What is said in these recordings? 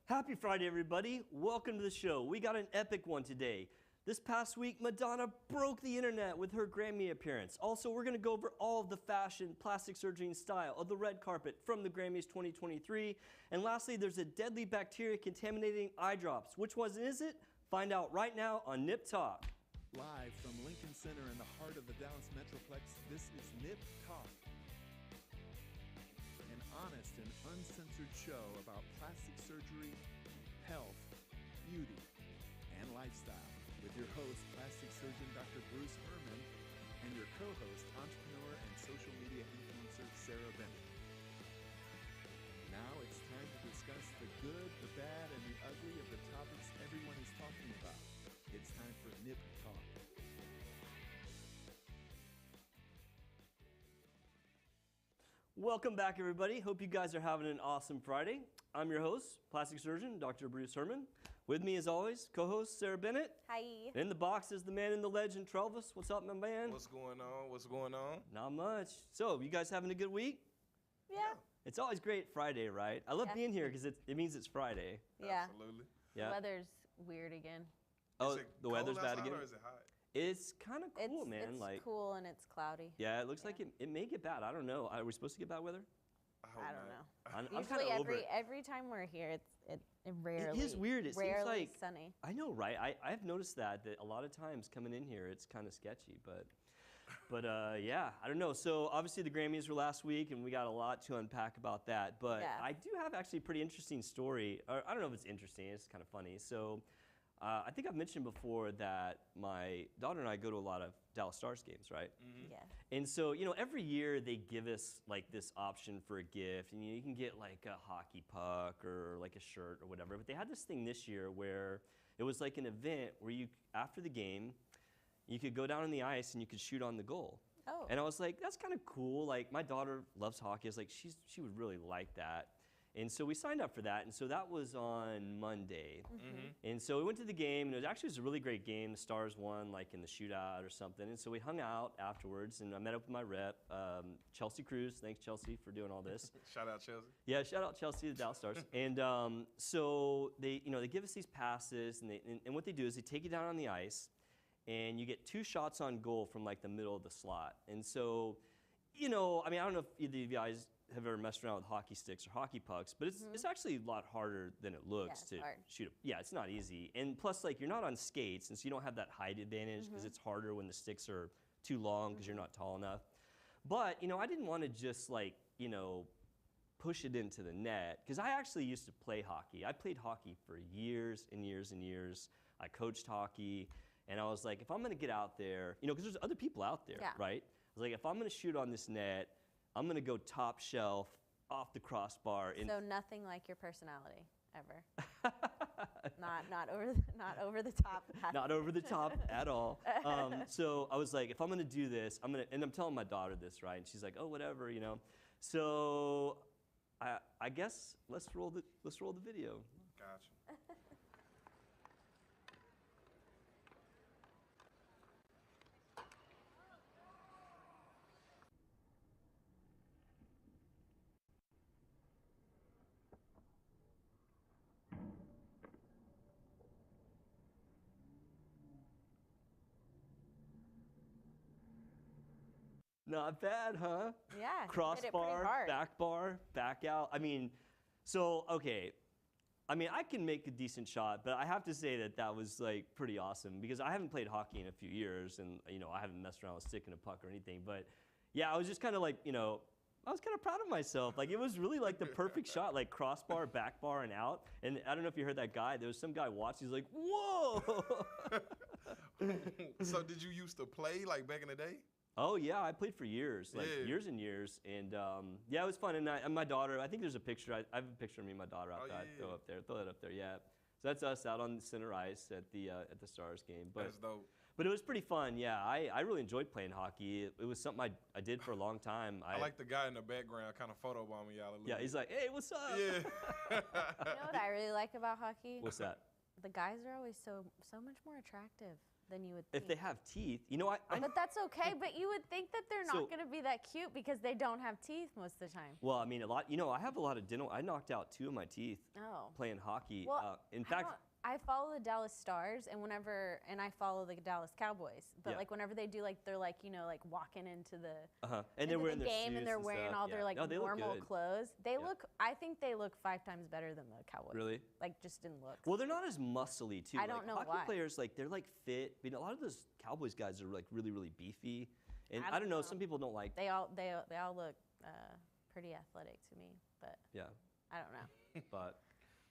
Happy Friday, everybody. Welcome to the show. We got an epic one today. This past week, Madonna broke the internet with her Grammy appearance. Also, we're going to go over all of the fashion, plastic surgery, and style of the red carpet from the Grammys 2023. And lastly, there's a deadly bacteria contaminating eye drops. Which one is it? Find out right now on Nip Talk. Live from Lincoln Center in the heart of the Dallas Metroplex, this is Nip Talk. An honest and uncensored show about plastic surgery, health, beauty, and lifestyle. With your host, plastic surgeon Dr. Bruce Hermann, and your co-host, entrepreneur and social media influencer Sarah Bennett. Now it's time to discuss the good, the bad, and the ugly of the topics everyone is talking about. It's time for Nip Talk. Welcome back, everybody. Hope you guys are having an awesome Friday. I'm your host, plastic surgeon Dr. Bruce Hermann. With me, as always, co-host Sarah Bennett. Hi. In the box is the man in the legend, Travis. What's up, my man? What's going on? What's going on? Not much. So, you guys having a good week? Yeah. It's always great Friday, right? I love being here because it means it's Friday. Yeah. Absolutely. Yeah. The weather's weird again. Oh, Is it the weather's cold bad outside again? Or is it hot? It's kind of cool, it's, man. It's like, cool and it's cloudy. yeah, it looks like it may get bad. I don't know. Are we supposed to get bad weather? hope I don't not. know. I'm kind Usually of over it. every time we're here, it rarely. It is weird. It seems rarely like sunny. I know, right? I've noticed that a lot of times coming in here, it's kind of sketchy, but yeah, I don't know. So obviously the Grammys were last week, and we got a lot to unpack about that. But Yeah. I do have actually a pretty interesting story. Or I don't know if it's interesting. It's kind of funny. So I think I've mentioned before that my daughter and I go to a lot of Dallas Stars games, right? Mm-hmm. Yeah. And so, you know, every year they give us like this option for a gift, and you can get like a hockey puck or like a shirt or whatever. But they had this thing this year where it was like an event where you, after the game, you could go down on the ice and you could shoot on the goal. Oh. And I was like, that's kind of cool. Like, my daughter loves hockey. I was like, she would really like that. And so we signed up for that, and so that was on Monday. Mm-hmm. And so we went to the game, and it was a really great game. The Stars won, like, in the shootout or something. And so we hung out afterwards, and I met up with my rep, Chelsea Cruz. Thanks, Chelsea, for doing all this. Shout out Chelsea. Yeah, shout out Chelsea, the Dallas Stars. And so they give us these passes, and what they do is they take you down on the ice, and you get 2 shots on goal from, like, the middle of the slot. And so, you know, I mean, I don't know if either of you guys have ever messed around with hockey sticks or hockey pucks, but it's actually a lot harder than it looks to hard. shoot. Yeah, it's not easy. And plus, like, you're not on skates, and so you don't have that height advantage because it's harder when the sticks are too long because you're not tall enough. But, you know, I didn't want to just, like, you know, push it into the net, because I actually used to play hockey. I played hockey for years and years and years. I coached hockey, and I was like, if I'm going to get out there, you know, because there's other people out there, right? I was like, if I'm going to shoot on this net, I'm going to go top shelf off the crossbar. So nothing like your personality ever. not over the top. Not over the top at all. So I was like, if I'm going to do this, and I'm telling my daughter this, right? And she's like, oh, whatever, you know. So I guess let's roll the video. Gotcha. Not bad, huh? Yeah. you hit it pretty Crossbar, hard. back bar, back out. I mean, so, okay. I mean, I can make a decent shot, but I have to say that was like pretty awesome, because I haven't played hockey in a few years, and, you know, I haven't messed around with a stick and a puck or anything. But yeah, I was just kind of like, you know, I was kind of proud of myself. Like, it was really like the perfect shot, like crossbar, back bar, and out. And I don't know if you heard that guy. There was some guy watching. He's like, whoa. So did you used to play like back in the day? Oh yeah, I played for years, like Yeah. years and years, and yeah, it was fun. And my daughter, I think there's a picture. I have a picture of me and my daughter out there. I'd throw that up there. Yeah, so that's us out on the center ice at the Stars game. But That's dope. But it was pretty fun. Yeah, I really enjoyed playing hockey. It was something I did for a long time. I like the guy in the background kind of photobombing y'all a little Yeah, bit. he's like, hey, what's up? Yeah. You know what I really like about hockey? What's that? The guys are always so much more attractive. than you would If think. they have teeth, you know, I But that's okay. But you would think that they're So- not going to be that cute because they don't have teeth most of the time. well, I mean, a lot. You know, I have a lot of dental. I knocked out 2 of my teeth Oh. playing hockey. Well, In fact, I follow the Dallas Stars, and I follow the Dallas Cowboys. But Yeah. like whenever they do, like they're like like walking into the and into they're wearing the their game, suits and they're wearing stuff. all their Yeah. like No, they look normal good. clothes. They Yeah. look. I think they look 5 times better than the Cowboys. Really? Like just in looks. Well, they're not as muscly too. I don't know hockey why. players, like they're like fit. I mean, a lot of those Cowboys guys are like really, really beefy. And I I don't don't know. know. Some people don't like. they all look pretty athletic to me, but Yeah. I don't know.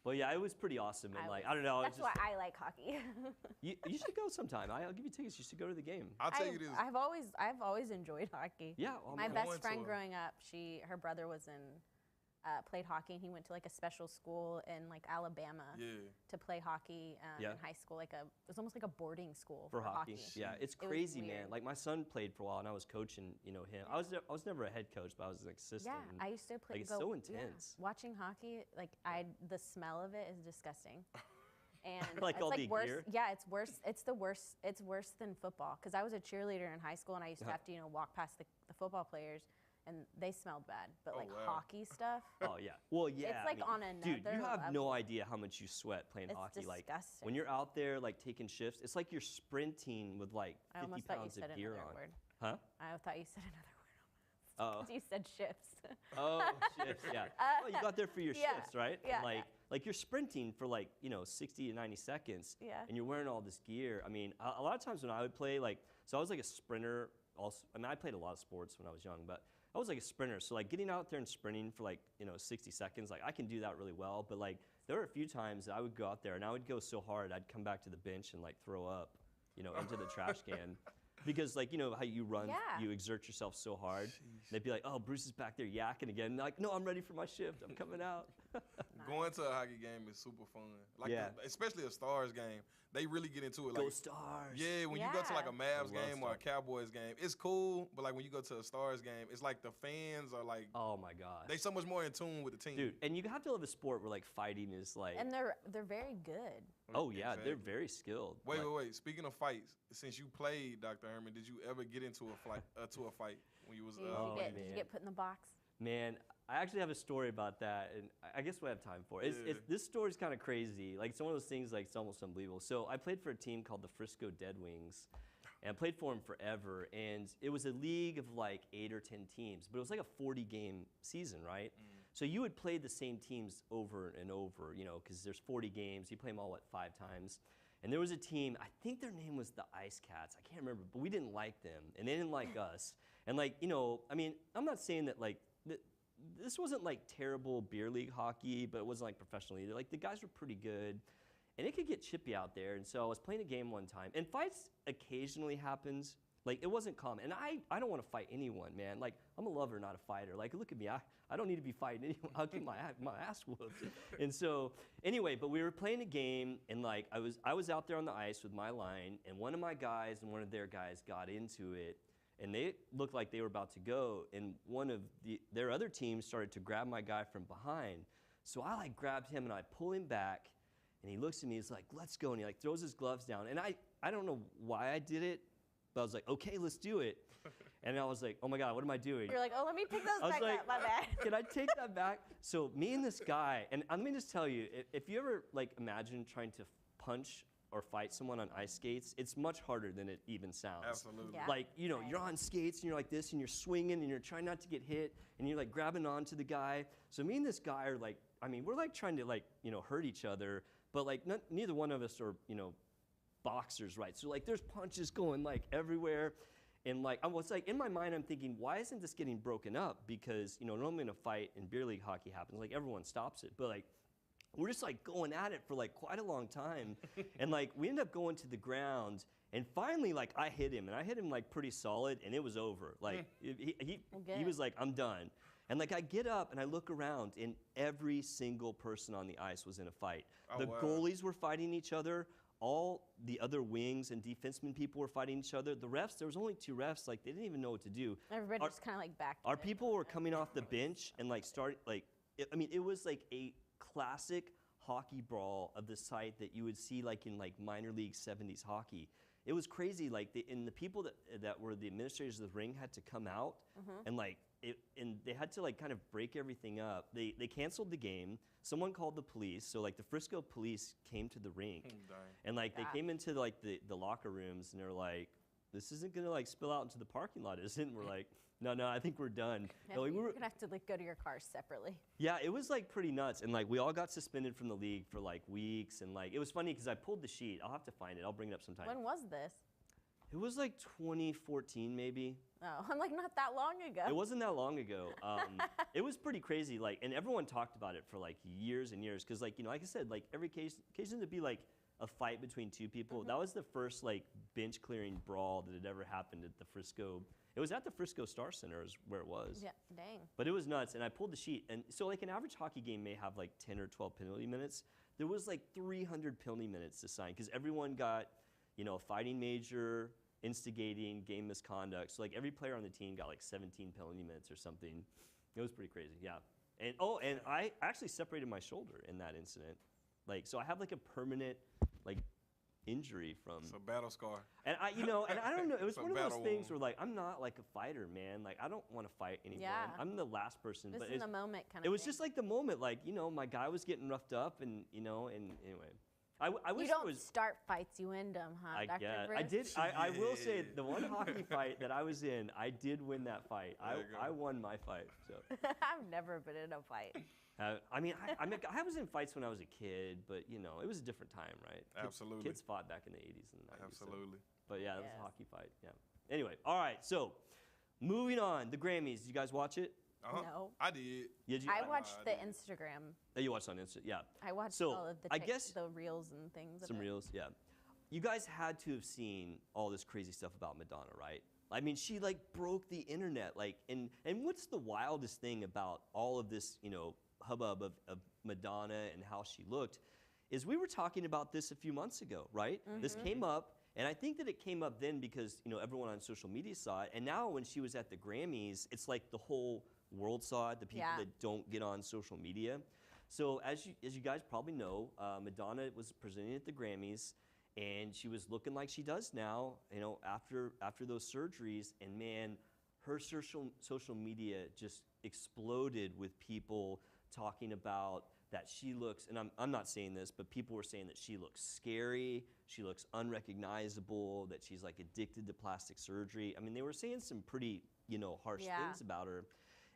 But yeah, it was pretty awesome. And I don't know. That's it's why just, I like hockey. you should go sometime. I'll give you tickets. You should go to the game. I'll tell you this. I've always enjoyed hockey. Yeah. well, My I'm best going friend to a- growing up, her brother was played hockey, and he went to like a special school in like Alabama Yeah. to play hockey Yeah. in high school. It was almost like a boarding school for hockey. Yeah, it's It was crazy, man. weird. Like my son played for a while, and I was coaching, him. I was never a head coach, but I was an assistant. Yeah, and I used to play. like, it's so intense. Watching hockey, like the smell of it is disgusting. And Like it's all like the worse. gear? Yeah, it's worse. It's the worst. It's worse than football because I was a cheerleader in high school, and I used to have to walk past the football players, and they smelled bad. But Oh, like wow. hockey stuff, Oh yeah. Well, yeah. It's I like mean, on dude, you another have no level. idea how much you sweat playing It's hockey. Like disgusting. when you're out there, like taking shifts, it's like you're sprinting with like I 50 almost thought you pounds said of gear another on. word. Huh? I thought you said another word. Oh. You said shifts. Oh, shifts. Yeah. Well, you got there for your Yeah, shifts, right? yeah, And yeah. like you're sprinting for like 60 to 90 seconds. Yeah. And you're wearing all this gear. I mean, a lot of times when I would play, so I was like a sprinter. Also, I mean, I played a lot of sports when I was young, but I was like a sprinter. So like getting out there and sprinting for 60 seconds, like I can do that really well. But like there were a few times that I would go out there and I would go so hard, I'd come back to the bench and like throw up, into the trash can. Because how you run, Yeah. you exert yourself so hard. And they'd be like, oh, Bruce is back there yakking again. And like, no, I'm ready for my shift. I'm coming out. Going to a hockey game is super fun. Like Yeah. especially a Stars game. They really get into it. Go Like Stars. yeah, when you go to like a Yeah. Mavs I love game or a Stars. Cowboys game, it's cool. But like when you go to a Stars game, it's like the fans are like Oh my God. they so much more in tune with the team. Dude, and you have to love a sport where like fighting is like, And they're very good. oh yeah, they're Exactly. very skilled. Wait, Like, wait. Speaking of fights, since you played, Dr. Herman, did you ever get into a fight when you was? Did, Oh, did man. you get put in the box? Man, I actually have a story about that, and I guess we have time for it. Yeah. This story's kind of crazy. Like, it's one of those things, like, it's almost unbelievable. So I played for a team called the Frisco Dead Wings, and I played for them forever. And it was a league of, like, 8 or 10 teams, but it was like a 40-game season, right? So you would play the same teams over and over, because there's 40 games. You play them all, 5 times? And there was a team, I think their name was the Ice Cats. I can't remember, but we didn't like them, and they didn't like us. And, like, I mean, I'm not saying that, like, this wasn't like terrible beer league hockey, but it wasn't like professional either. Like the guys were pretty good, and it could get chippy out there. And so I was playing a game one time, and fights occasionally happens. Like it wasn't common, and I don't want to fight anyone, man. Like I'm a lover, not a fighter. Like look at me, I don't need to be fighting anyone. I'll get my ass whooped. And so anyway, but we were playing a game, and like I was out there on the ice with my line, and one of my guys and one of their guys got into it. And they looked like they were about to go, and one of their other teams started to grab my guy from behind. So I like grabbed him and I pull him back, and he looks at me, he's like, let's go, and he like throws his gloves down. And I don't know why I did it, but I was like, okay, let's do it. And I was like, oh my God, what am I doing? You're like, oh, let me pick I those was back like, up. My bad. can I take that back? So me and this guy, and let me just tell you, if you ever like imagine trying to punch or fight someone on ice skates, it's much harder than it even sounds. Absolutely. Yeah. Like, you're Right. on skates and you're like this and you're swinging and you're trying not to get hit and you're like grabbing onto the guy. So me and this guy are like, I mean, we're like trying to like, hurt each other, but like neither one of us are, boxers, right? So like there's punches going like everywhere. And like, I was like, in my mind, I'm thinking, why isn't this getting broken up? Because, normally in a fight in beer league hockey happens, like everyone stops it. But like, we're just like going at it for like quite a long time. And like we end up going to the ground, and finally like I hit him, and I hit him like pretty solid, and it was over. Like he good. was like, I'm done. And like I get up and I look around, and every single person on the ice was in a fight. Oh, The wow. goalies were fighting each other. All the other wings and defensemen people were fighting each other. The refs, there was only 2 refs, like they didn't even know what to do. Everybody Our- just kind of like back. Our people were coming off the bench and like starting like, it was like a classic hockey brawl of the site that you would see like in like minor league 70s hockey. it was crazy. Like the people that were the administrators of the ring had to come out and like and they had to like kind of break everything up. They canceled the game. Someone called the police. So like the Frisco police came to the rink and like they came into like the locker rooms and they're like, this isn't gonna like spill out into the parking lot, is it? And we're like, no, I think we're done. Yeah, like, you're gonna have to like go to your cars separately. Yeah, it was like pretty nuts, and like we all got suspended from the league for like weeks, and like it was funny because I pulled the sheet. I'll have to find it. I'll bring it up sometime. When was this? It was like 2014 maybe. Oh, I'm like not that long ago. It wasn't that long ago. It was pretty crazy, like, and everyone talked about it for like years and years, because like, you know, like I said, like every occasion to be like a fight between two people. That was the first like bench clearing brawl that had ever happened at the Frisco. It was at the Frisco Star Center is where it was. Yeah, dang. But it was nuts, and I pulled the sheet, and so like an average hockey game may have like 10 or 12 penalty minutes. There was like 300 penalty minutes to sign because everyone got, you know, fighting major, instigating, game misconduct. So like every player on the team got like 17 penalty minutes or something. It was pretty crazy, yeah. And and I actually separated my shoulder in that incident. Like, so I have like a permanent like injury from. It's a battle scar. And I, you know, and I don't know. It was It's a one of those battle things wound. where like I'm not like a fighter, man. Like I don't want to fight anyone. Yeah. I'm the last person. Just but in the moment kind of it was thing. just like the moment, like, you know, my guy was getting roughed up, and you know, and anyway, I wish You it don't was. start fights, you end them, huh, I Dr. guess Bruce? I did. I will say Shit. the one hockey fight that I was in, I did win that fight. There you go. I won my fight. So. I've never been in a fight. I mean, I was in fights when I was a kid, but you know, it was a different time, right? Absolutely. Kids fought back in the 80s and 90s. so- Absolutely. But yeah, that was Yes. a hockey fight. Yeah. Anyway, all right. So, moving on, the Grammys. Did you guys watch it? No. I did. Did you? I watched I the did. Instagram. You watched on Insta. Yeah. I watched So, all of the I guess- the reels and things. of Some it. reels. Yeah. You guys had to have seen all this crazy stuff about Madonna, right? I mean, she like broke the internet. Like, and what's the wildest thing about all of this, you know, hubbub of Madonna and how she looked, is we were talking about this a few months ago, right? This came up, and I think that it came up then because, you know, everyone on social media saw it, and now when she was at the Grammys, it's like the whole world saw it, the people Yeah. that don't get on social media. So as you guys probably know, Madonna was presenting at the Grammys, and she was looking like she does now, you know, after those surgeries, and man, her social media just exploded with people talking about that she looks, and I'm not saying this, but people were saying that she looks scary, she looks unrecognizable, that she's like addicted to plastic surgery. I mean, they were saying some pretty, you know, harsh Yeah. things about her.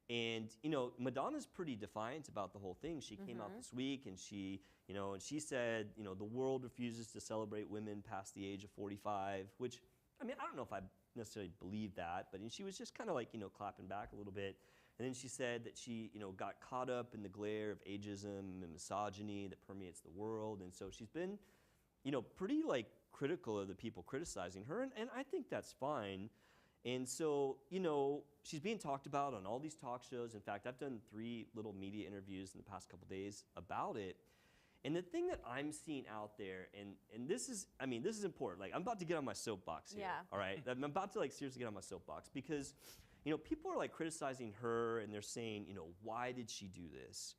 And, you know, Madonna's pretty defiant about the whole thing. She came out this week and she, you know, and she said, you know, the world refuses to celebrate women past the age of 45, which, I mean, I don't know if I necessarily believe that, but she was just kind of like, you know, clapping back a little bit. And then she said that she, you know, got caught up in the glare of ageism and misogyny that permeates the world. And so she's been, you know, pretty like critical of the people criticizing her. And I think that's fine. And so, you know, she's being talked about on all these talk shows. In fact, I've done 3 little media interviews in the past couple days about it. And the thing that I'm seeing out there, and this is, I mean, this is important. Like, I'm about to get on my soapbox here. Yeah. All right? I'm about to, like, seriously get on my soapbox because, you know, people are, like, criticizing her and they're saying, you know, why did she do this?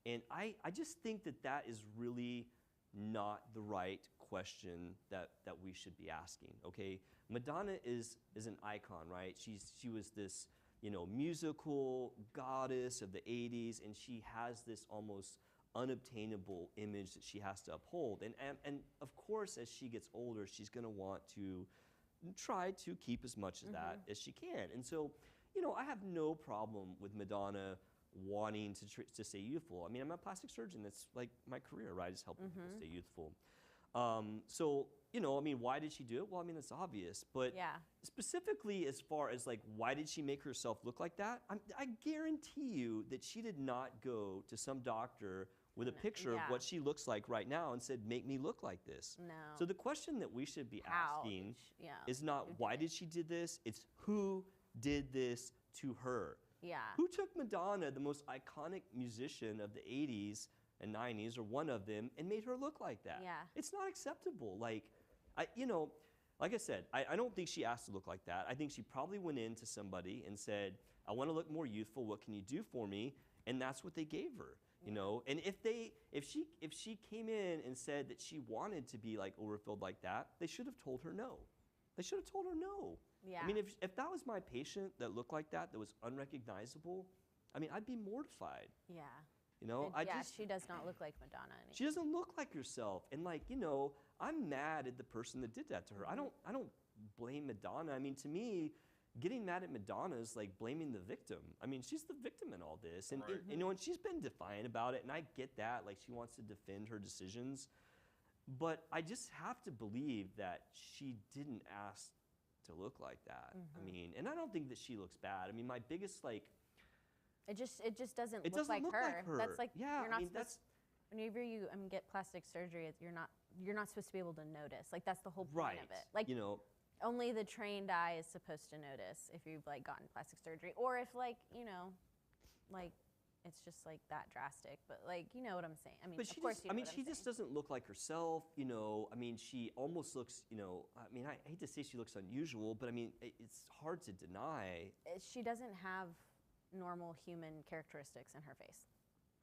And I just think that that is really not the right question that we should be asking, okay? Madonna is an icon, right? She was this, you know, musical goddess of the 80s, and she has this almost unobtainable image that she has to uphold. And of course, as she gets older, she's going to want to try to keep as much of that as she can. And so, you know, I have no problem with Madonna wanting to stay youthful. I mean, I'm a plastic surgeon. That's like my career, right? Is helping people stay youthful. So, you know, I mean, why did she do it? Well, I mean, it's obvious. But Yeah. specifically as far as like, why did she make herself look like that? I guarantee you that she did not go to some doctor with a picture of yeah. what she looks like right now and said, make me look like this. No. So the question that we should be How asking did she- yeah, is not who did why it? did she did this? It's who did this to her. Yeah. Who took Madonna, the most iconic musician of the 80s and 90s, or one of them, and made her look like that? Yeah. It's not acceptable. Like, you know, like I said, I don't think she asked to look like that. I think she probably went in to somebody and said, I want to look more youthful. What can you do for me? And that's what they gave her. You know, and if she came in and said that she wanted to be like overfilled like that, they should have told her no. They should have told her no. Yeah. I mean, if that was my patient that looked like that was unrecognizable, I mean, I'd be mortified. Yeah. You know, she does not look like Madonna anymore. She doesn't look like herself, and like, you know, I'm mad at the person that did that to her. I don't blame Madonna. I mean, to me, getting mad at Madonna is like blaming the victim. I mean, she's the victim in all this, and Right. you know, and she's been defiant about it, and I get that. Like, she wants to defend her decisions, but I just have to believe that she didn't ask to look like that. I mean, and I don't think that she looks bad. I mean, my biggest like. It just doesn't It look doesn't like look her. like her. That's like Yeah, you're I not mean, supposed. Whenever you get plastic surgery, you're not supposed to be able to notice. Like, that's the whole point of it. Like, you know, only the trained eye is supposed to notice if you've like gotten plastic surgery, or if like, you know, like it's just like that drastic. But like, you know what I'm saying? I mean, but of course you know what she I'm just saying. doesn't look like herself. You know, I mean, she almost looks. You know, I mean, I hate to say she looks unusual, but I mean, it's hard to deny. She doesn't have normal human characteristics in her face.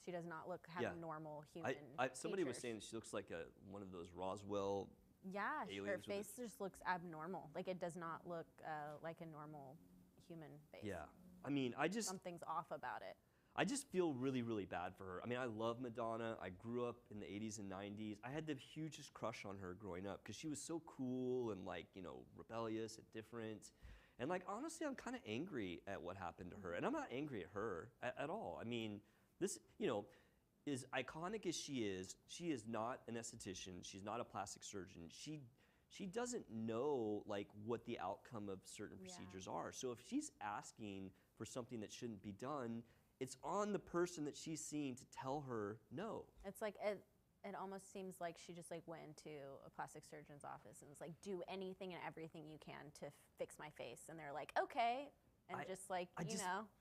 She does not have normal human. Somebody was features. saying she looks like one of those Roswell. Yeah, her aliens with face just looks abnormal. Like, it does not look like a normal human face. Yeah, I mean, Something's off about it. I just feel really, really bad for her. I mean, I love Madonna. I grew up in the 80s and 90s. I had the hugest crush on her growing up because she was so cool and, like, you know, rebellious and different. And, like, honestly, I'm kind of angry at what happened to her. And I'm not angry at her at all. I mean, this, you know, as iconic as she is not an esthetician. She's not a plastic surgeon. She doesn't know, like, what the outcome of certain procedures are. So if she's asking for something that shouldn't be done, it's on the person that she's seeing to tell her no. It's like it almost seems like she just like went into a plastic surgeon's office and was like, do anything and everything you can to fix my face, and they're like, okay, and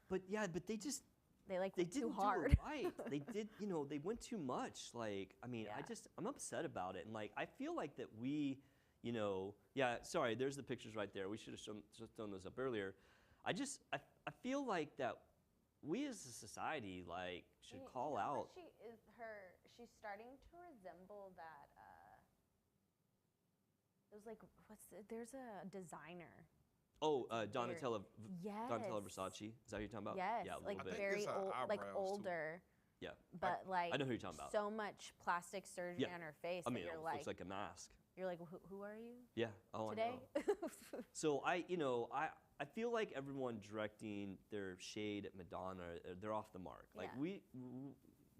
But yeah, but they went didn't too hard. do it right. They did, you know, they went too much. Like, I mean, I'm upset about it, and like, I feel like that we, you know, sorry, there's the pictures right there. We should have shown those up earlier. I feel like that we as a society like should call out. She's starting to resemble that. It was like, there's a designer. Oh, Donatella. Yes. Donatella Versace. Is that what you're talking about? Yes, Yeah, a like little bit. very it's her old, like eyebrows, too. older. Yeah. But like, I know who you're talking about. So much plastic surgery Yeah. on her face I mean, that it you're like, looks like a mask. you're like, who are you Yeah. Oh, today? I know. So I feel like everyone directing their shade at Madonna, they're off the mark. Like, Yeah.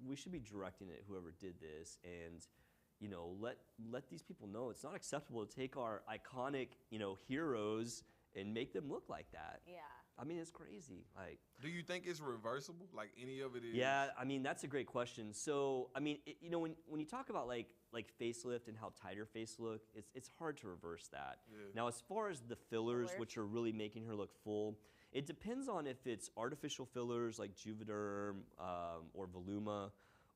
we should be directing it whoever did this, and you know, let these people know it's not acceptable to take our iconic, you know, heroes and make them look like that. Yeah. I mean, it's crazy. Like, Do you think it's reversible? Like any of it is? yeah, I mean, that's a great question. So, I mean, you know, when you talk about like facelift and how tight her face look, it's hard to reverse that. Yeah. Now, as far as the fillers, which are really making her look full, it depends on if it's artificial fillers like Juvederm or Voluma,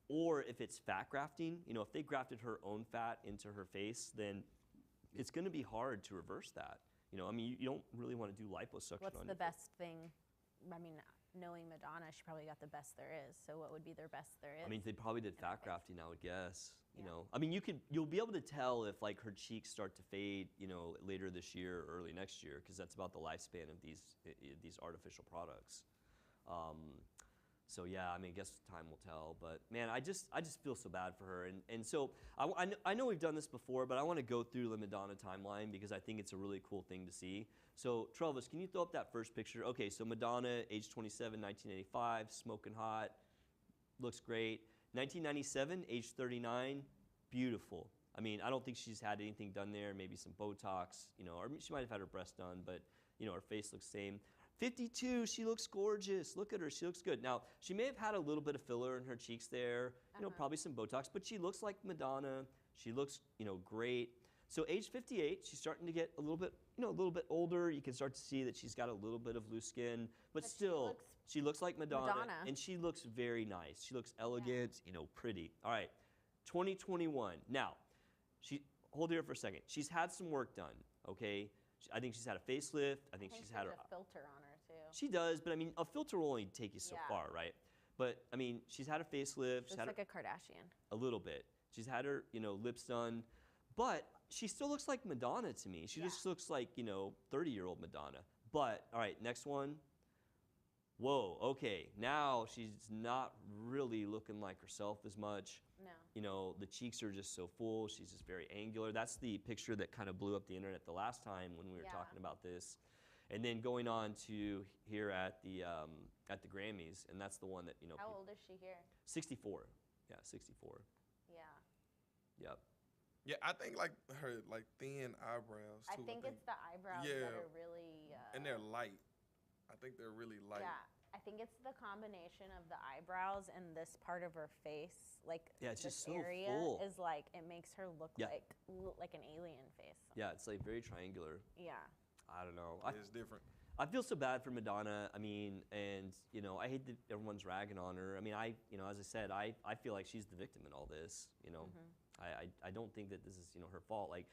or if it's fat grafting. You know, if they grafted her own fat into her face, then it's going to be hard to reverse that. You know, I mean, you don't really want to do liposuction. What's on the your best thing? I mean, knowing Madonna, she probably got the best there is. So what would be their best there is? I mean, they probably did fat grafting, I would guess. You Yeah. know, I mean, you'll be able to tell if like her cheeks start to fade, you know, later this year or early next year, because that's about the lifespan of these artificial products. So yeah, I mean, I guess time will tell. But man, I just feel so bad for her, and so I know we've done this before, but I want to go through the Madonna timeline because I think it's a really cool thing to see. So Travis, can you throw up that first picture? Okay, so Madonna, age 27, 1985, smoking hot, looks great. 1997, age 39, beautiful. I mean, I don't think she's had anything done there, maybe some Botox, you know, or she might have had her breast done, but you know, her face looks same. 52, she looks gorgeous. Look at her, she looks good. Now, she may have had a little bit of filler in her cheeks there, you know, probably some Botox, but she looks like Madonna. She looks, you know, great. So age 58, she's starting to get a little bit, you know, a little bit older. You can start to see that she's got a little bit of loose skin, but still, she looks like Madonna, and she looks very nice. She looks elegant, you know, pretty. All right, 2021. Now, hold here for a second. She's had some work done, okay? I think she's had a facelift. I think she's had a filter on her too. She does, but I mean, a filter will only take you so far, right? But I mean, she's had a facelift. Looks like a Kardashian. A little bit. She's had her, you know, lips done. But she still looks like Madonna to me. She just looks like, 30-year-old Madonna. But, all right, next one. Whoa, okay, now she's not really looking like herself as much. No. The cheeks are just so full. She's just very angular. That's the picture that kind of blew up the internet the last time when we were talking about this. And then going on to here at the Grammys, and that's the one that, How old is she here? 64. Yeah, 64. Yeah. Yep. Yeah, I think like her thin eyebrows too. I think it's the eyebrows that are really. And they're light. I think they're really light. Yeah, I think it's the combination of the eyebrows and this part of her face, it's this just so area full. is it makes her look like an alien face. Yeah, it's like very triangular. Yeah. I don't know. It's different. I feel so bad for Madonna. I mean, and I hate that everyone's ragging on her. I mean, as I said, I feel like she's the victim in all this. I don't think that this is her fault. Like,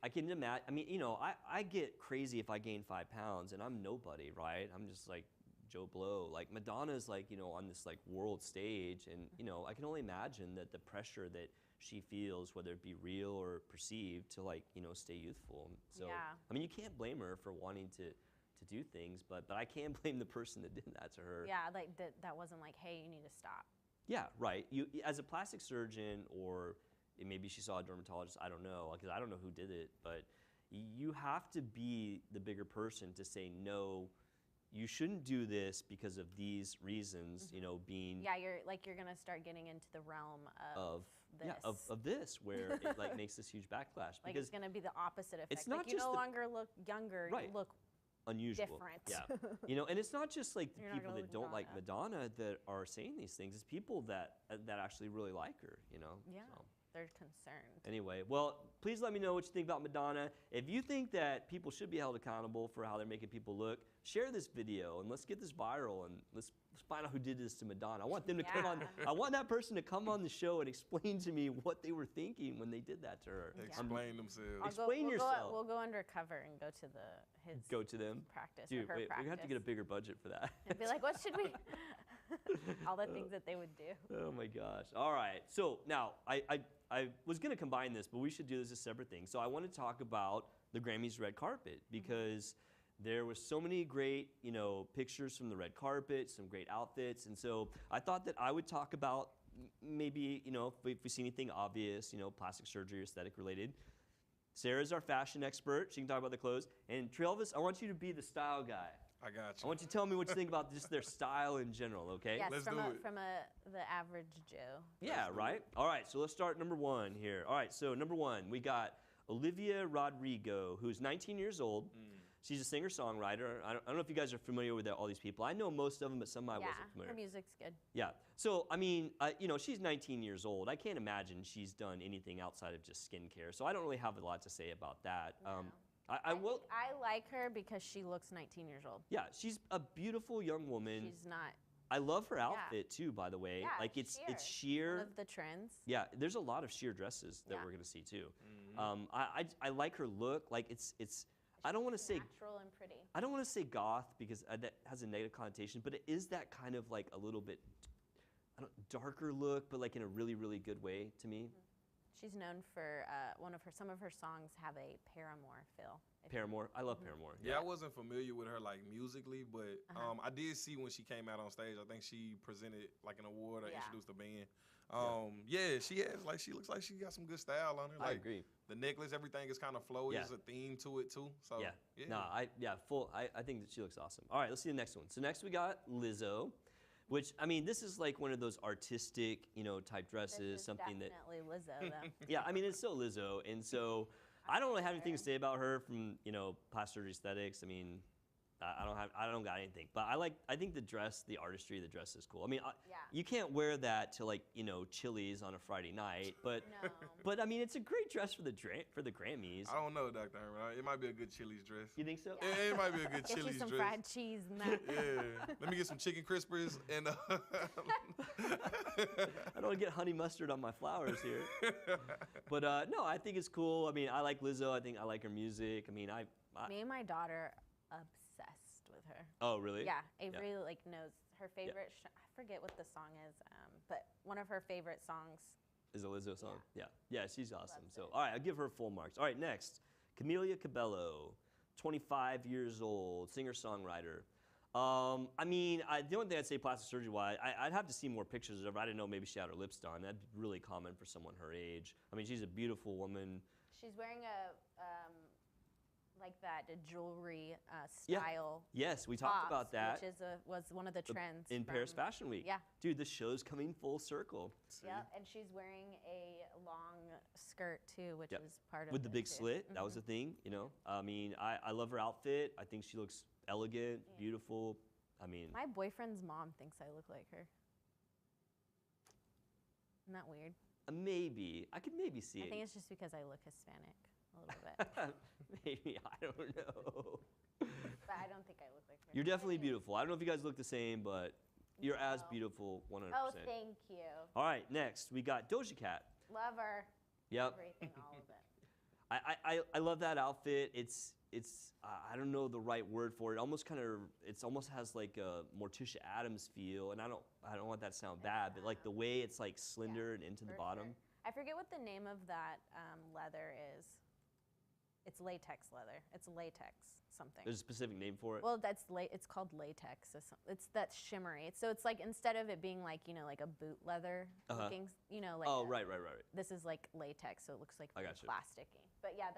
I can imagine. I mean, I get crazy if I gain 5 pounds, and I'm nobody, right? I'm just like Joe Blow. Like Madonna's like on this like world stage, and I can only imagine that the pressure that she feels, whether it be real or perceived, to like stay youthful. So I mean, you can't blame her for wanting to do things, but I can blame the person that did that to her. Yeah, like that wasn't like, hey, you need to stop. Yeah, right. You as a plastic surgeon, or maybe she saw a dermatologist, I don't know, because I don't know who did it, but you have to be the bigger person to say, no, you shouldn't do this because of these reasons, being... Yeah, you're going to start getting into the realm of this. Yeah, of this, where it like makes this huge backlash. Like because it's going to be the opposite effect. It's not like you just no longer look younger, you look unusual. different. Yeah, and it's not just like the You're not people gonna that look don't like Madonna that are saying these things. It's people that actually really like her, Yeah, So. they're concerned. Anyway, well, please let me know what you think about Madonna. If you think that people should be held accountable for how they're making people look, share this video and let's get this viral and let's find out who did this to Madonna. I want them to come on. I want that person to come on the show and explain to me what they were thinking when they did that to her. Explain themselves. Explain yourself. We'll go undercover and go to Go to them. Practice. Dude, or her wait, practice. we have to get a bigger budget for that. And be like, what should we? All the things that they would do. Oh my gosh. All right. So now I was going to combine this, but we should do this as separate things. So I want to talk about the Grammys red carpet because there was so many great, pictures from the red carpet, some great outfits. And so I thought that I would talk about maybe, if we see anything obvious, plastic surgery or aesthetic related. Sarah's our fashion expert. She can talk about the clothes. And Travis, I want you to be the style guy. I got you. I want you to tell me what you think about just their style in general, okay? Yes, Let's from do a, it. from the average Joe. Yeah, right? All right, so let's start number one here. All right, so number one, we got Olivia Rodrigo, who's 19 years old. She's a singer-songwriter. I don't know if you guys are familiar with all these people. I know most of them, but some I wasn't familiar. Her music's good. Yeah. So, I mean, she's 19 years old. I can't imagine she's done anything outside of just skincare. So I don't really have a lot to say about that. No. I will. I like her because she looks 19 years old. Yeah, she's a beautiful young woman. She's not. I love her outfit too, by the way. Yeah, like it's sheer. One of the trends. Yeah, there's a lot of sheer dresses that we're gonna see too. I like her look. Like it's. I don't want to say natural and pretty. I don't want to say goth because that has a negative connotation, but it is that kind of like a little bit darker look, but like in a really, really good way to me. She's known for some of her songs have a Paramore feel. Paramore, I love Paramore. Yeah, I wasn't familiar with her like musically, but I did see when she came out on stage. I think she presented like an award or introduced the band. She has she looks like she got some good style on her. Like, I agree. The necklace, everything is kind of flowy. There's a theme to it too. So I think that she looks awesome. All right, let's see the next one. So next we got Lizzo, which I mean, this is like one of those artistic, type dresses, This is something that. definitely Lizzo though. Yeah, I mean it's still Lizzo, and so I don't really have anything to say about her from plastic surgery aesthetics. I mean, I don't got anything, but I think the dress, the artistry of the dress is cool. I mean, you can't wear that to like Chili's on a Friday night, but No. but I mean it's a great dress for the Grammys. I don't know, Dr. Herman. It might be a good Chili's dress. You think so? Yeah, it might be a good Get Chili's you some dress. fried cheese and that. Yeah. Let me get some chicken crispers and. I don't want to get honey mustard on my flowers here. But no, I think it's cool. I mean, I like Lizzo. I think I like her music. I mean, Me and my daughter obsessed with her. Oh, really? Yeah, Avery knows her favorite. I forget what the song is, but one of her favorite songs Is a Lizzo song? Yeah. Yeah, she's awesome. So, all right, I'll give her full marks. All right, next, Camelia Cabello, 25 years old, singer-songwriter. I mean, the only thing I'd say plastic surgery-wise, I'd have to see more pictures of her. I didn't know maybe she had her lips done. That'd be really common for someone her age. I mean, she's a beautiful woman. She's wearing a like that jewelry style. Yeah. Yes, we talked about that. Which was one of the trends in Paris Fashion Week. Yeah. Dude, the show's coming full circle. Yeah, and she's wearing a long skirt too, which was part of with the big too. slit. That was the thing. You know, I mean, I love her outfit. I think she looks elegant, beautiful. I mean, my boyfriend's mom thinks I look like her. Isn't that weird? Maybe I could maybe see it. I think it's just because I look Hispanic a little bit. Maybe, I don't know. But I don't think I look like her. You're definitely beautiful. I don't know if you guys look the same, but you're as beautiful 100%. Oh, thank you. All right, next we got Doja Cat. Love her. Yep. Everything, all of it. I love that outfit. It's I don't know the right word for it. Almost almost has like a Morticia Adams feel, and I don't want that to sound bad, but like the way it's like slender and into the bottom. Sure. I forget what the name of that leather is. It's latex leather. It's latex something. There's a specific name for it? Well, it's called latex. It's that shimmery. So it's like instead of it being like, like a boot leather looking, like oh, right. This is like latex, so it looks like gotcha. plasticky. But yeah,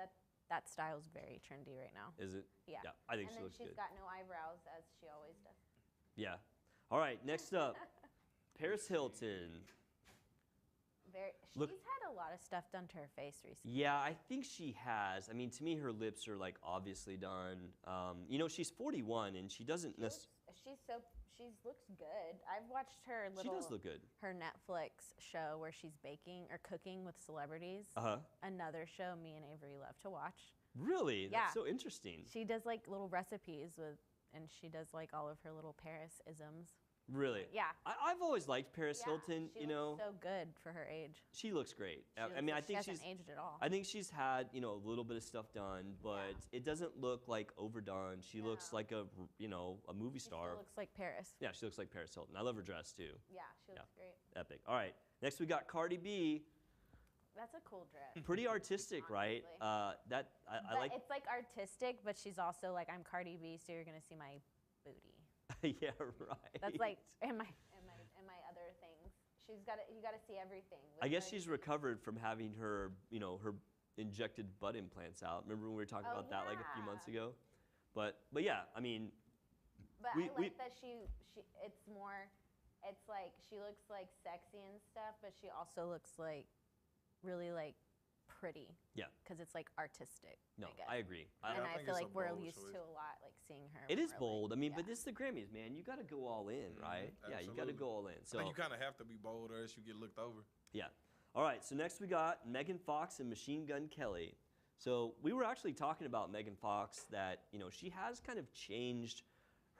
that style's very trendy right now. Is it? Yeah. I think she looks good. And then she's got no eyebrows, as she always does. Yeah. All right, next up, Paris Hilton. She's had a lot of stuff done to her face recently. Yeah, I think she has. I mean, to me, her lips are like obviously done. She's 41 and she doesn't necessarily. She looks good. I've watched her little. She does look good. Her Netflix show where she's baking or cooking with celebrities. Another show me and Avery love to watch. Really? Yeah. That's so interesting. She does like little recipes and she does like all of her little Paris isms. Really? Yeah. I've always liked Paris Hilton. She looks so good for her age. She looks great. I think she hasn't aged at all. I think she's had a little bit of stuff done, but it doesn't look like overdone. She looks like a movie star. She looks like Paris. Yeah, she looks like Paris Hilton. I love her dress too. Yeah, she looks great. Epic. All right, next we got Cardi B. That's a cool dress. Pretty artistic, right? I like. It's like artistic, but she's also like, I'm Cardi B, so you're gonna see my booty. Yeah, right. That's like in my other things. You got to see everything. I guess she's recovered from having her injected butt implants out. Remember when we were talking about that like a few months ago? But yeah, I mean. But I like that it's like she looks like sexy and stuff, but she also looks like really like pretty. Yeah. Because it's like artistic. No, I agree. And I feel like we're used to a lot, like seeing her. It is bold. I mean, but this is the Grammys, man. You got to go all in, right? Absolutely. Yeah, you got to go all in. So I think you kind of have to be bold, or else you get looked over. Yeah. All right. So next we got Megan Fox and Machine Gun Kelly. So we were actually talking about Megan Fox that she has kind of changed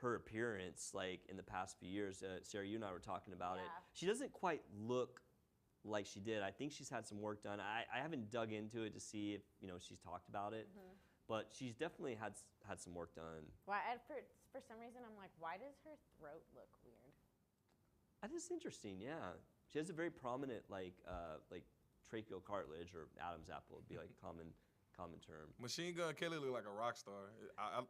her appearance like in the past few years. Sarah, you and I were talking about it. She doesn't quite look like she did. I think she's had some work done. I haven't dug into it to see if she's talked about it, but she's definitely had some work done. Why? For some reason, I'm like, why does her throat look weird? That is interesting. Yeah, she has a very prominent like tracheal cartilage or Adam's apple would be like a common term. Machine Gun Kelly look like a rock star.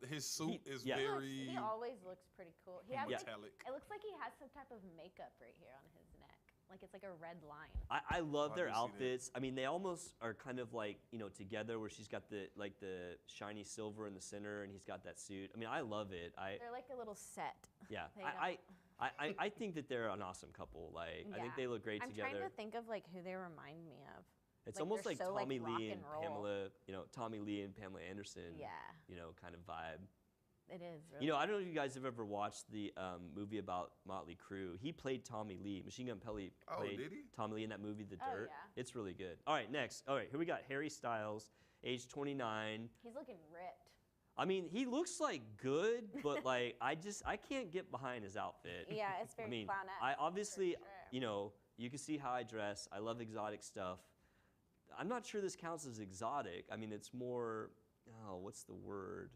His suit is very. He always looks pretty cool. He has metallic. It looks like he has some type of makeup right here on his neck. Like it's like a red line. I love their outfits. I mean, they almost are kind of like together, where she's got the shiny silver in the center, and he's got that suit. I mean, I love it. They're like a little set. Yeah, I think that they're an awesome couple. Like I think they look great together. I'm trying to think of like who they remind me of. It's almost like Tommy Lee and Pamela. Tommy Lee and Pamela Anderson. Yeah. Kind of vibe. It is. Really I don't know if you guys have ever watched the movie about Motley Crue. He played Tommy Lee. Machine Gun Kelly played Tommy Lee in that movie, The Dirt. Yeah. It's really good. All right, next. All right, here we got Harry Styles, age 29. He's looking ripped. I mean, he looks like good, but like I can't get behind his outfit. Yeah, it's very clown-esque. I obviously, sure. You can see how I dress. I love exotic stuff. I'm not sure this counts as exotic. I mean, it's more, what's the word?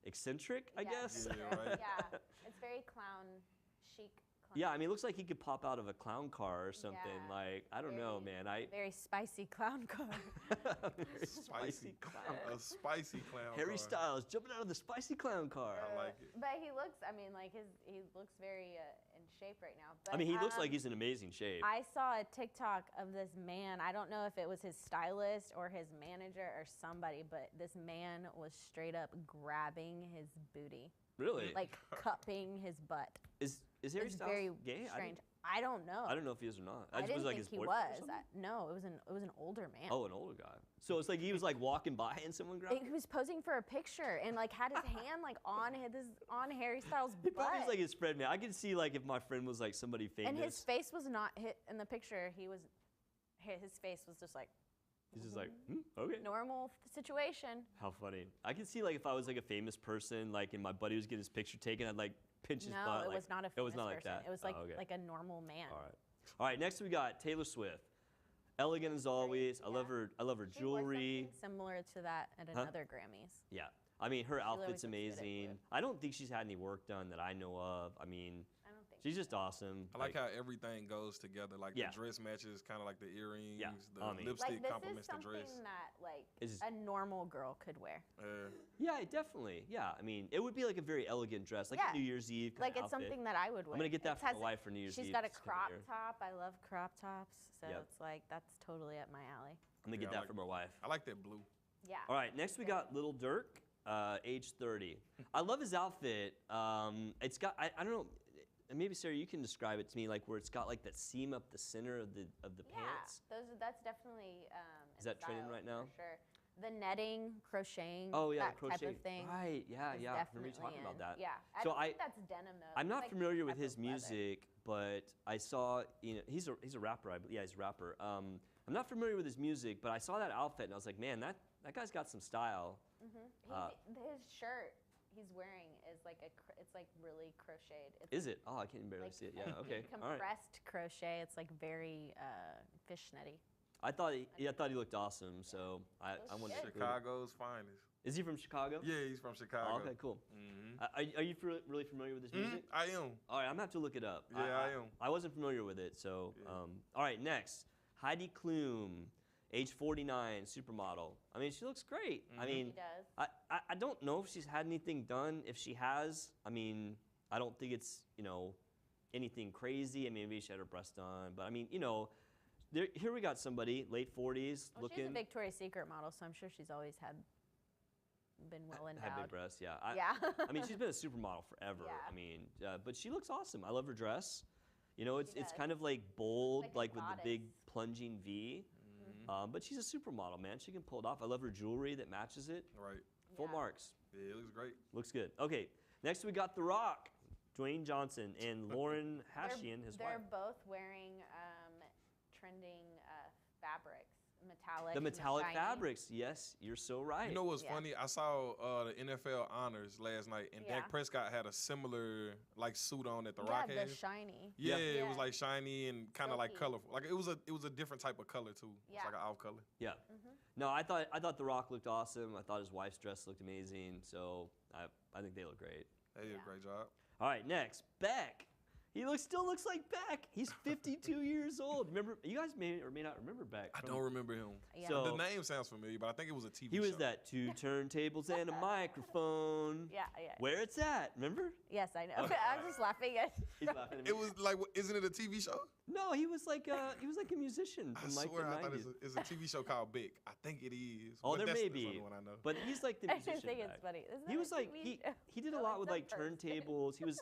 Eccentric, I guess. Yeah, right. Yeah, it's very chic Yeah, I mean, it looks like he could pop out of a clown car or something. Yeah. Like, I don't know, man. Very spicy clown car. Very spicy clown. A spicy clown. Harry car. Styles jumping out of the spicy clown car. I like it. But he looks, I mean, like he looks very in shape right now. But, I mean, he looks like he's in amazing shape. I saw a TikTok of this man. I don't know if it was his stylist or his manager or somebody, but this man was straight up grabbing his booty. Really? Like cupping his butt. Is Harry It's Styles very gay? strange. I don't know. I don't know if he is or not. I didn't like think his he boyfriend or was. something? No, it was an older man. Oh, an older guy. So it's like he was like walking by and someone grabbed him? He was posing for a picture and like had his hand like on Harry Styles' He butt. probably was like his friend, man. I could see like if my friend was like somebody famous. And his face was not hit in the picture. His face was just like He's just like, okay. normal situation. How funny. I could see like if I was like a famous person, like and my buddy was getting his picture taken, I'd like pinch his butt. No, it like, was not a famous It was not like person. that. It was like Oh, okay. like a normal man. All right. All right, next we got Taylor Swift. Elegant as always. I love her She wore jewelry. something similar to that at another Grammys. Yeah. I mean, her always outfit's looks good at amazing. Blue. I don't think she's had any work done that I know of. I mean, I don't think she's just awesome. I like how everything goes together. Like Yeah. the dress matches kind of like the earrings. Yeah, The I mean- lipstick this is complements the something dress. that like It's just- a normal girl could wear. Yeah, definitely. Yeah, I mean, it would be like a very elegant dress, like Yeah. a New Year's Eve kind Like of it's outfit. something that I would wear. I'm gonna get that It for my has- wife for New Year's Eve. She's got a It's coming crop here. top. I love crop tops, so Yep. it's like that's totally up my alley. I'm gonna get Yeah, I that like for my wife. I like that blue. Yeah. All right, next we got Little Dirk, age 30. I love his outfit. It's got I don't know. Maybe Sarah, you can describe it to me, like where it's got like that seam up the center of the pants. That's definitely. Is that trending right now? For sure. The netting, crocheting. Oh yeah, that crochet. type of thing. Right. Yeah, is yeah. I remember you definitely talking about in. that. Yeah. I So don't I- think that's denim though. I'm It's not like familiar with type his of leather. music, but I saw, he's a rapper. Yeah, he's a rapper. I'm not familiar with his music, but I saw that outfit and I was like, man, that guy's got some style. His shirt he's wearing is like it's like really crocheted. It's Is it? Oh, I can't barely like see it. Yeah. Okay. All right. compressed crochet. It's like very fishnetty. I thought he looked awesome, so I wanted to. Chicago's finest. Is he from Chicago? Yeah, he's from Chicago. Oh, okay, cool. Are you really familiar with his music? I am. All right, I'm gonna have to look it up. Yeah, I am. I wasn't familiar with it, so. Yeah. All right, next, Heidi Klum, age 49, supermodel. I mean, she looks great. I mean, She does. I don't know if she's had anything done. If she has, I mean, I don't think it's anything crazy. I mean, maybe she had her breast done, but I mean, here we got somebody late 40s Well, looking. she's a Victoria's Secret model, so I'm sure she's always been well endowed. Had big breasts, yeah. Yeah. I mean, she's been a supermodel forever. Yeah. I mean, but she looks awesome. I love her dress. It's does. kind of like bold, Like a with the big goddess. plunging V. But she's a supermodel, man. She can pull it off. I love her jewelry that matches it. Right. Full Yeah. marks. Yeah, it looks great. Looks good. Okay, next we got The Rock, Dwayne Johnson, and Lauren Hashian, his They're wife. both wearing trending fabrics, metallic. The and metallic shiny. fabrics. Yes, you're so right. You know what's Yeah. funny? I saw the NFL honors last night, and Yeah. Dak Prescott had a similar like suit on that the Yeah, Rock the has. shiny. Yeah, Yeah. it Yeah. was like shiny and kind of like Silky. colorful. Like it was a different type of color too. Yeah. It's like an off color. Yeah. No, I thought The Rock looked awesome. I thought his wife's dress looked amazing. So I think they look great. They did a Yeah. great job. All right, next, Beck. He still looks like Beck. He's 52 years old. Remember, you guys may or may not remember Beck. I from- don't remember him. Yeah. So- The name sounds familiar, but I think it was a TV He was show. that 2 turntables and a microphone. Yeah, yeah. Where it's at, remember? Yes, I know. Okay. I was just laughing at. He's laughing at me. It was like, isn't it a TV show? No, he was like a musician I from like swear the I thought 90s. it's a TV show called Beck. I think it is. Oh, but there that's may the be. only one I know. But he's like the I musician. just think it's Beck. funny. Isn't He that was a like TV show? he did a Oh, lot it's with a like person. turntables. He was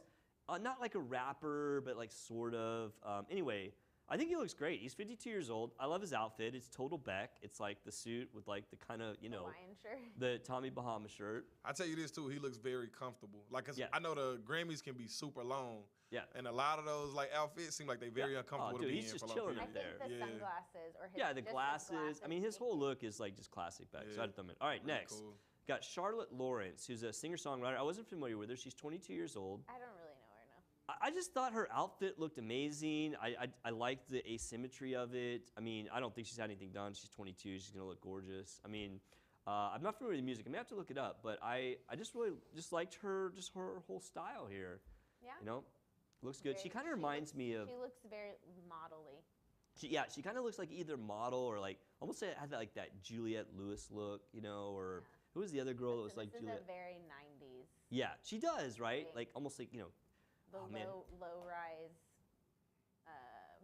not like a rapper, but like sort of. Anyway, I think he looks great. He's 52 years old. I love his outfit. It's total Beck. It's like the suit with like the kind of Hawaiian shirt. the Tommy Bahama shirt. I tell you this too, he looks very comfortable. Like 'cause Yeah. I know the Grammys can be super long. Yeah. And a lot of those like outfits seem like they very Yeah. uncomfortable Oh, to dude, be he's in just for long chilling I up periods. think there. the Yeah. sunglasses or his, Yeah, the just his glasses. I mean, his make whole it- look is like just classic Beck. So Yeah. I had to thumb it. All right, Really next. cool. Got Charlotte Lawrence, who's a singer-songwriter. I wasn't familiar with her. She's 22 years old. I don't really know her, no. I just thought her outfit looked amazing. I liked the asymmetry of it. I mean, I don't think she's had anything done. She's 22. She's gonna look gorgeous. I mean, I'm not familiar with the music. I may have to look it up, but I just really liked her whole style here. Yeah. Looks good. She kind of reminds me of. She looks very model-y. She kind of looks like either model or like almost had like that Juliette Lewis look, you know, or who was the other girl that was like Juliette? This is a very 90s. Yeah, she does, right? Like almost like, you know, the low-rise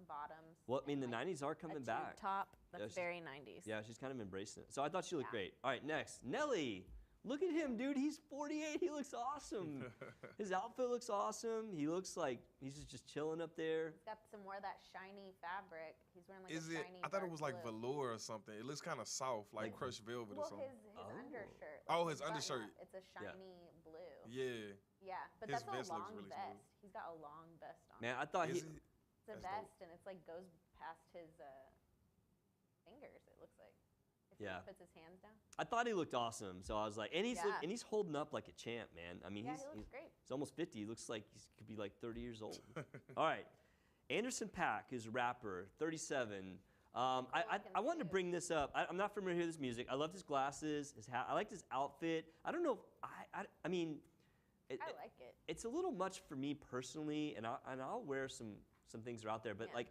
bottoms. Well, I mean, the like 90s are coming back. Top, that's very 90s. Yeah, she's kind of embracing it. So I thought she looked great. All right, next, Nelly. Look at him, dude. He's 48. He looks awesome. His outfit looks awesome. He looks like he's just chilling up there. He's got some more of that shiny fabric. He's wearing like Is a it? shiny I thought it was like blue. velour or something. It looks kind of soft, like crushed velvet or something. His undershirt. Oh, his button undershirt. up, it's a shiny blue. Yeah. Yeah, but His that's a vest looks long really vest. smooth. He's got a long vest on. Man, I thought Is he. it? It's a That's vest, and it's like goes past his fingers. It looks like. If he puts his hands down. I thought he looked awesome. So I was like, and he's Yeah. he's holding up like a champ, man. I mean, Yeah, he's he looks great. He's almost 50. He looks like he could be like 30 years old. All right, Anderson .Paak is a rapper, 37. I wanted to bring this up. I'm not familiar with his music. I loved his glasses, his hat. I liked his outfit. I don't know. I mean, I like it. It's a little much for me personally, and I'll wear some things that are out there. But like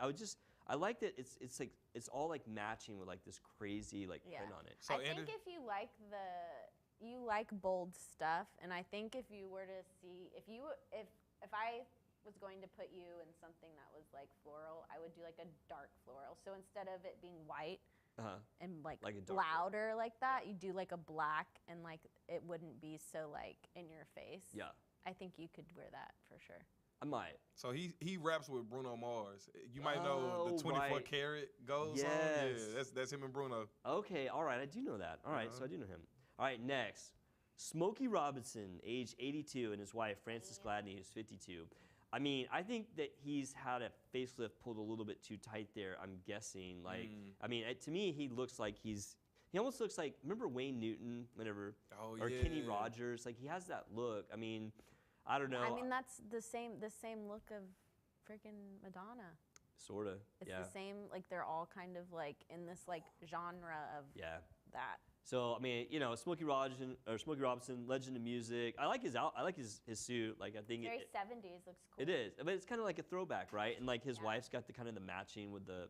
I like that it's all like matching with like this crazy like print on it. So I think if you like bold stuff, and I think if you were to see if I was going to put you in something that was like floral, I would do like a dark floral. So instead of it being white and like a dark louder like that, you do like a black, and like it wouldn't be so like in your face. Yeah. I think you could wear that for sure. I might. So he raps with Bruno Mars. You might know the 24 Karat goes on. Yeah, that's him and Bruno. Okay, all right, I do know that. All right, so I do know him. All right, next, Smokey Robinson, age 82, and his wife Frances Gladney, who's 52. I mean, I think that he's had a facelift pulled a little bit too tight there. I'm guessing. Like, I mean, to me, he looks like he almost looks like, remember Wayne Newton, or Kenny Rogers? Like, he has that look. I mean, I don't know. I mean, that's the same look of freaking Madonna. Sorta. It's the same. Like, they're all kind of like in this like genre of that. So I mean, you know, Smokey Robinson, legend of music. I like his suit. Like I think very 70s, looks cool. It is, but it's kind of like a throwback, right? And like his wife's got the kind of the matching with the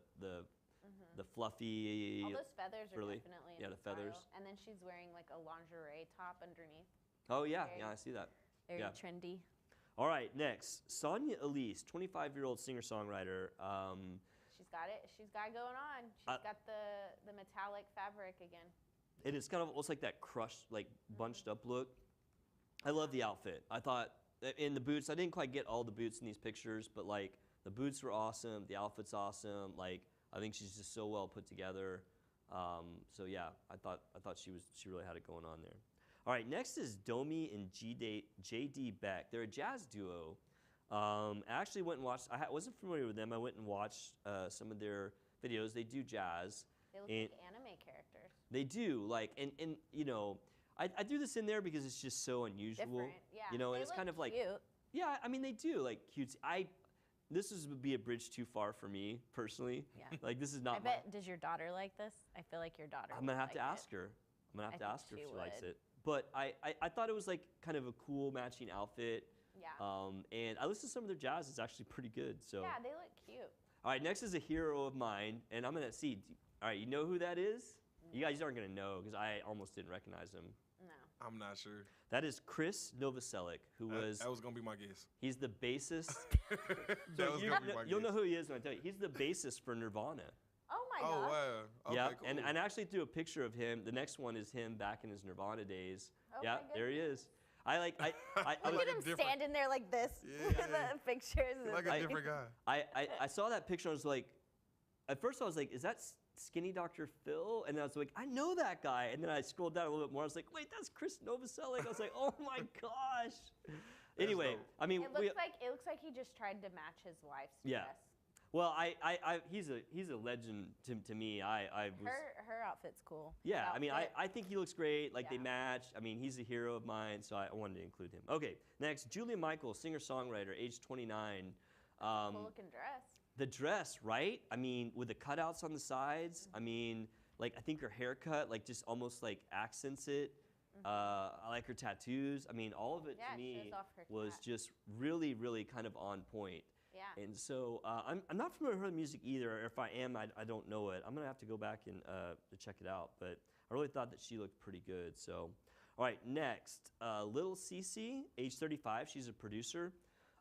fluffy. All those feathers are definitely in the feathers. And then she's wearing like a lingerie top underneath. Oh yeah, I see that. Very trendy. All right, next, Sonia Elise, 25-year-old singer-songwriter. She's got it. She's got it going on. She's got the metallic fabric again. It is kind of almost like that crushed, like bunched up look. I love the outfit. I thought in the boots, I didn't quite get all the boots in these pictures, but like the boots were awesome. The outfit's awesome. Like I think she's just so well put together. So yeah, I thought she really had it going on there. All right, next is Domi and J.D. Beck. They're a jazz duo. I actually went and watched. I wasn't familiar with them. I went and watched some of their videos. They do jazz. They look like anime characters. They do, like, and you know, I do this in there because it's just so unusual. Different, yeah. You know, and they it's kind of like, cute. Yeah, I mean they do like cute. This would be a bridge too far for me personally. Yeah. Like this is not. I bet. Does your daughter like this? I feel like your daughter. I'm gonna have like to ask her. I'm gonna have to think ask her if she she likes would. it. But I thought it was like kind of a cool matching outfit. Yeah. And I listened to some of their jazz. It's actually pretty good. So. Yeah, they look cute. All right, next is a hero of mine, and I'm gonna see. All right, you know who that is? You guys aren't gonna know because I almost didn't recognize him. No. I'm not sure. That is Chris Novoselic, who was. That was gonna be my guess. He's the bassist. That was gonna be my You'll guess. know who he is when I tell you. He's the bassist for Nirvana. Oh my Oh gosh. wow. Okay, Yeah, cool. and I actually threw a picture of him. The next one is him back in his Nirvana days. Oh Yeah, my there he is. I Look like at a him different- standing there like this with the pictures. He's like a different guy. I saw that picture. I was like, at first I was like, is that Skinny Dr. Phil? And then I was like, I know that guy. And then I scrolled down a little bit more. I was like, wait, that's Chris Novoselic. I was like, oh my gosh. Anyway, dope. I mean, It looks like he just tried to match his wife's dress. Well, he's a legend to me. I was. Her outfit's cool. Yeah, Her I mean, outfit. I think he looks great. Like they Yeah. match. I mean, he's a hero of mine, so I wanted to include him. Okay, next, Julia Michaels, singer-songwriter, age 29. Cool looking dress. The dress, right? I mean, with the cutouts on the sides. I mean, like I think her haircut, like just almost like accents it. I like her tattoos. I mean, all of it Yeah, to it shows me off her was tat. just really, really kind of on point. Yeah. And so I'm not familiar with her music either. Or if I am, I don't know it. I'm going to have to go back and to check it out. But I really thought that she looked pretty good. So, all right, next, Little Cece, age 35. She's a producer.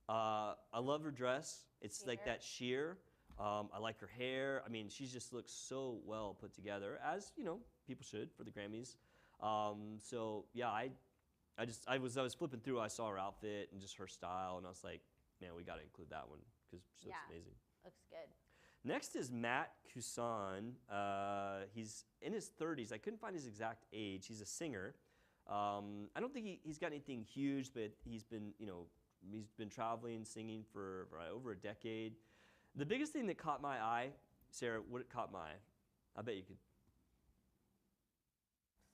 I love her dress. It's like that sheer. I like her hair. I mean, she just looks so well put together, as you know, people should for the Grammys. So yeah, I was flipping through. I saw her outfit and just her style, and I was like, man, we got to include that one because she looks amazing. Looks good. Next is Matt Couson. He's in his 30s. I couldn't find his exact age. He's a singer. I don't think he's got anything huge, but he's been traveling, singing for over a decade. The biggest thing that caught my eye, Sarah, what it caught my eye? I bet you could.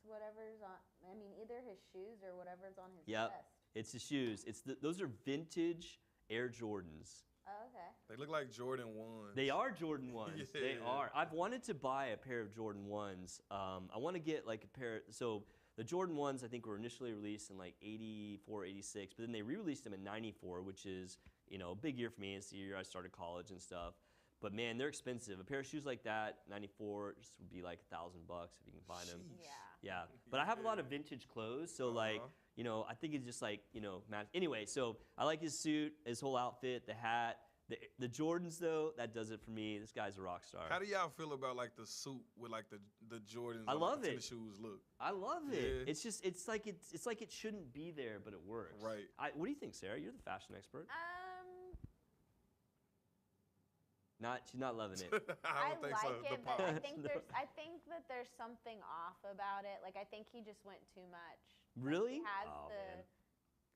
Whatever's on, I mean, either his shoes or whatever's on his Yep, vest. it's his shoes. Those are vintage Air Jordans. Oh, okay. They look like Jordan 1s. They are Jordan 1s. Yeah. They are. I've wanted to buy a pair of Jordan 1s. I want to get like a pair. So the Jordan 1s I think were initially released in like 84, 86, but then they re-released them in 94, which is, a big year for me. It's the year I started college and stuff. But man, they're expensive. A pair of shoes like that, 94, just would be like $1,000 if you can find them. Sheesh. Yeah. Yeah. But I have a lot of vintage clothes, so like, I think it's just like, match. Anyway, so I like his suit, his whole outfit, the hat. The Jordans though, that does it for me. This guy's a rock star. How do y'all feel about like the suit with like the Jordans? I on, love like, the it. tennis shoes look. I love it. Yeah. It's like it shouldn't be there, but it works. Right. What do you think, Sarah? You're the fashion expert. She's not loving it. I don't think so. like it, but I think that there's something off about it. Like I think he just went too much. Really? Like, he has man.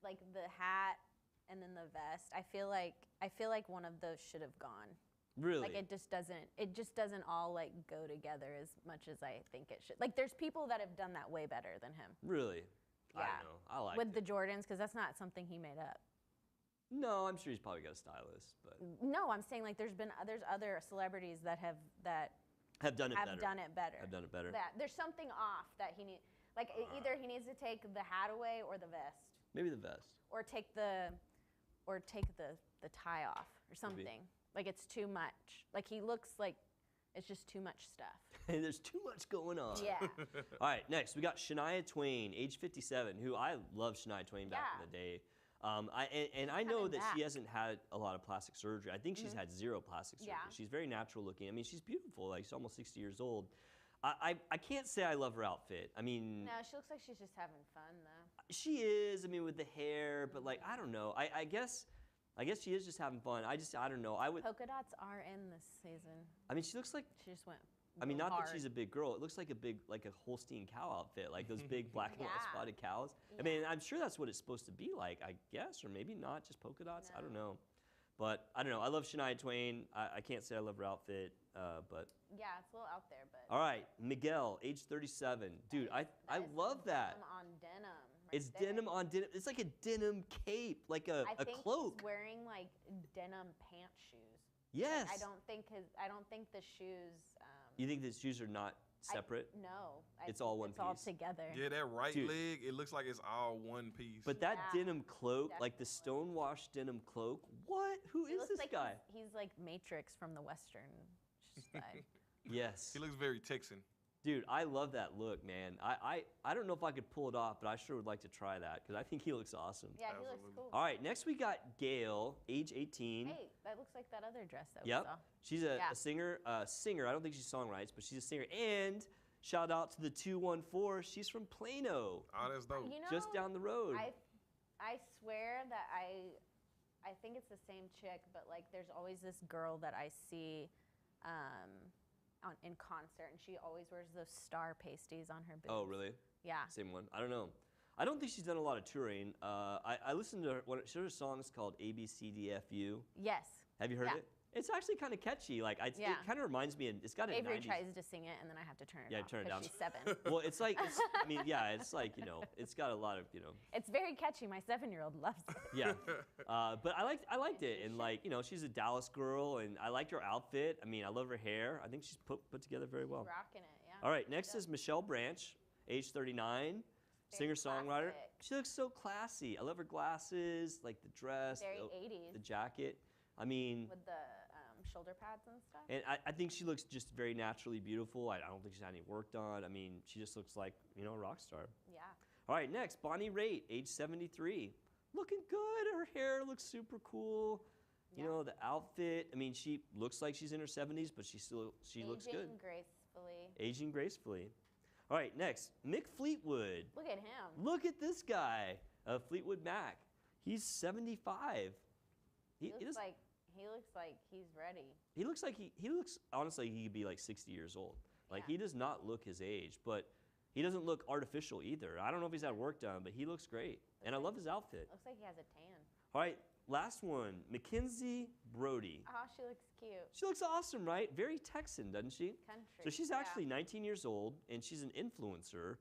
like the hat and then the vest. I feel like one of those should have gone. Really? Like it just doesn't all like go together as much as I think it should. Like there's people that have done that way better than him. Really? Yeah. I don't know. I like with it. the Jordans, because that's not something he made up. No, I'm sure he's probably got a stylist, but No, I'm saying like there's other celebrities that have done it better. Have done it better. That there's something off that he needs. Like either he needs to take the hat away or the vest. Maybe the vest. Or take the tie off or something. Maybe. Like it's too much. Like he looks like it's just too much stuff. There's too much going on. Yeah. All right, next we got Shania Twain, age 57, who I love Shania Twain back in the day. I know that she hasn't had a lot of plastic surgery. I think she's had zero plastic surgery. Yeah. She's very natural looking. I mean, she's beautiful. Like she's almost 60 years old. I can't say I love her outfit. I mean, No, she looks like she's just having fun though. she is. I mean, with the hair, but like I don't know. I guess she is just having fun. I don't know. Polka dots are in this season. I mean, she looks like. She just went. I mean, not hard. that she's a big girl. It looks like a Holstein cow outfit, like those big black and white Yeah. spotted cows. I mean, I'm sure that's what it's supposed to be like, I guess, or maybe not, just polka dots. I don't know. But I don't know. I love Shania Twain. I can't say I love her outfit, but. Yeah, it's a little out there, but. All right, Miguel, age 37. Dude, I love that. Denim on denim. It's denim on denim. It's like a denim cape, like a I think cloak. he's wearing like denim pant shoes. Yes. Like, I don't think the shoes. You think the shoes are not separate? No. It's all one It's all piece. together. Yeah, that right Dude. leg, it looks like it's all one piece. But that Yeah, denim cloak, like the stonewashed denim cloak, what? Who He is looks this like guy? He's like Matrix from the Western side. Yes. he looks very Texan. Dude, I love that look, man. I don't know if I could pull it off, but I sure would like to try that because I think he looks awesome. Yeah, he looks Absolutely. cool. All right, next we got Gail, age 18. Hey, that looks like that other dress that Yep. we saw. She's a singer. I don't think she songwrites, but she's a singer. And shout out to the 214. She's from Plano, Oh, that's dope. You know, just down the road. I swear that I think it's the same chick, but like there's always this girl that I see in concert, and she always wears those star pasties on her boobs. Oh, really? Yeah. Same one. I don't know. I don't think she's done a lot of touring. I listened to her songs called ABCDFU. Yes. Have you heard Yeah. it? It's actually kind of catchy. Like it kind of reminds me. It's got a Avery 90s. tries to sing it, and then I have to turn it Yeah, off turn it down. she's 7. Well, it's like it's like it's got a lot of It's very catchy. My 7-year-old loves it. yeah. But I liked it, and like she's a Dallas girl, and I liked her outfit. I mean, I love her hair. I think she's put together very well. Rocking it, yeah. All right, next is Michelle Branch, age 39. singer-songwriter. classic. She looks so classy. I love her glasses, like the dress, Very the 80s. jacket. I mean, With the shoulder pads and stuff. and I think she looks just very naturally beautiful. I don't think she's had any work done. I mean, she just looks like, a rock star. Yeah. All right, next, Bonnie Raitt, age 73. Looking good. Her hair looks super cool. You Yeah. know, the outfit. I mean, she looks like she's in her 70s, but she looks good. Aging gracefully. Aging gracefully. All right, next, Mick Fleetwood. Look at him. Look at this guy, Fleetwood Mac. He's 75. He looks like he's ready. He looks like he looks honestly he could be like 60 years old. Like Yeah. he does not look his age, but he doesn't look artificial either. I don't know if he's had work done, but he looks great. And I love his outfit. Looks like he has a tan. All right, last one, Mackenzie Brody. Oh, she looks cute. She looks awesome, right? Very Texan, doesn't she? Country. So she's yeah. actually 19 years old, and she's an influencer.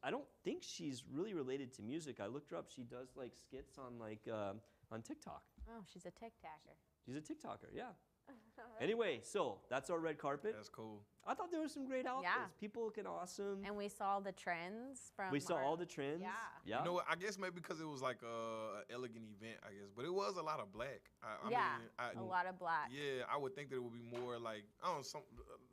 I don't think she's really related to music. I looked her up. She does like skits on on TikTok. Oh, she's a tic-tacker. She's a TikToker, yeah. Anyway, so that's our red carpet. That's cool. I thought there were some great outfits. Yeah. People looking awesome. And we saw the trends from. We saw all the trends. Yeah. Yeah. You know what? I guess maybe because it was like a elegant event, I guess. But it was a lot of black. I Yeah, mean, a lot of black. Yeah, I would think that it would be more like, I don't know,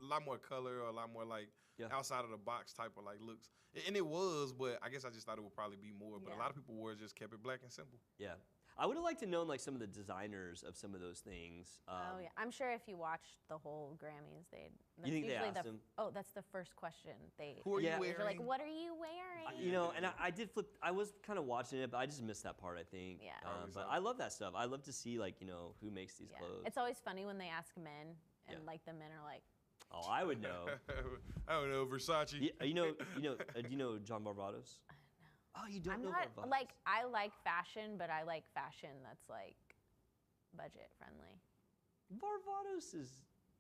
a lot more color or a lot more like outside of the box type of like looks. And it was, but I guess I just thought it would probably be more. But a lot of people just kept it black and simple. Yeah. I would have liked to know like some of the designers of some of those things. Oh yeah, I'm sure if you watched the whole Grammys, they'd. You think they usually asked them? Oh, that's the first question. Who are you Yeah. wearing? They're like, what are you wearing? You know, and I did flip. I was kind of watching it, but I just missed that part. I think. Yeah. But I love that stuff. I love to see like who makes these Yeah. clothes. It's always funny when they ask men, and Yeah. like the men are like, Oh, I would know. I don't know, Versace. do you know John Barbados? Oh, you don't I'm know not Barbados? like I like fashion, but I like fashion that's like budget friendly. Barbados is.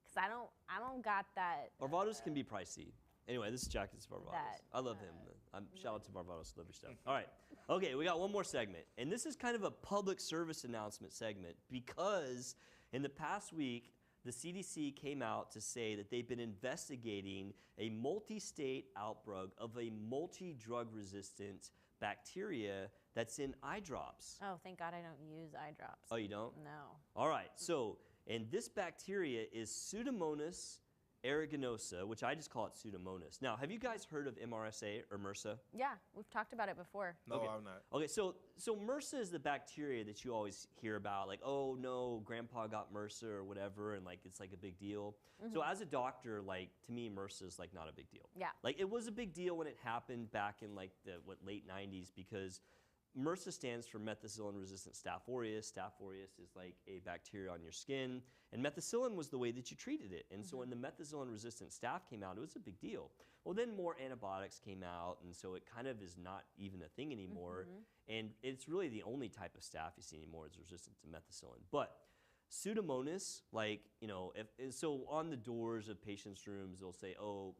Cause I don't got that. Barbados can be pricey. Anyway, this jacket's Barbados. That, I love him. Shout out to Barbados. Love your stuff. All right. Okay, we got one more segment. And this is kind of a public service announcement segment because in the past week, the CDC came out to say that they've been investigating a multi-state outbreak of a multi-drug resistant bacteria that's in eye drops. Oh, thank God I don't use eye drops. Oh, you don't? No. All right. So, and this bacteria is Pseudomonas aeruginosa, which I just call it Pseudomonas. Now, have you guys heard of MRSA or MRSA? Yeah, we've talked about it before. No, Okay. I'm not. Okay, so MRSA is the bacteria that you always hear about, like, oh no, grandpa got MRSA or whatever, and like it's like a big deal. So as a doctor, like to me, MRSA is like not a big deal. Yeah. Like it was a big deal when it happened back in like the late 90s because MRSA stands for methicillin-resistant Staph aureus. Staph aureus is like a bacteria on your skin, and methicillin was the way that you treated it. And so when the methicillin-resistant staph came out, it was a big deal. Well, then more antibiotics came out, and so it kind of is not even a thing anymore. And it's really the only type of staph you see anymore is resistant to methicillin. But Pseudomonas, like, so on the doors of patients' rooms, they'll say, oh,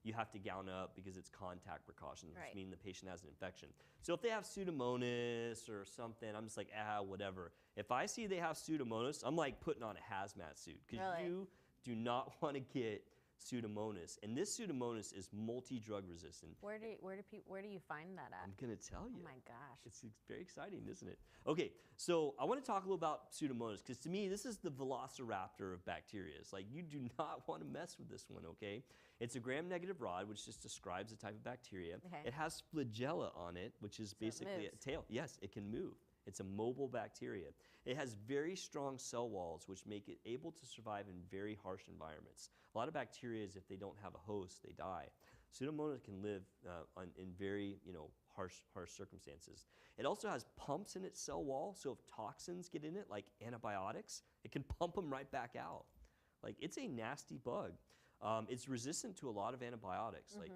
you have to gown up because it's contact precautions, which Right. mean the patient has an infection. So if they have Pseudomonas or something, I'm just like, whatever. If I see they have Pseudomonas, I'm like putting on a hazmat suit because Really? you do not want to get Pseudomonas. And this Pseudomonas is multi-drug resistant. Where do you find that at? I'm going to tell you. Oh my gosh. It's very exciting, isn't it? Okay, so I want to talk a little about Pseudomonas because to me, this is the velociraptor of bacteria. It's like you do not want to mess with this one, okay? It's a gram-negative rod, which just describes the type of bacteria. Okay. It has flagella on it, which is it basically a moves. tail. Yes, it can move. It's a mobile bacteria. It has very strong cell walls, which make it able to survive in very harsh environments. A lot of bacteria, if they don't have a host, they die. Pseudomonas can live in very, harsh circumstances. It also has pumps in its cell wall, so if toxins get in it, like antibiotics, it can pump them right back out. Like, it's a nasty bug. It's resistant to a lot of antibiotics. Like,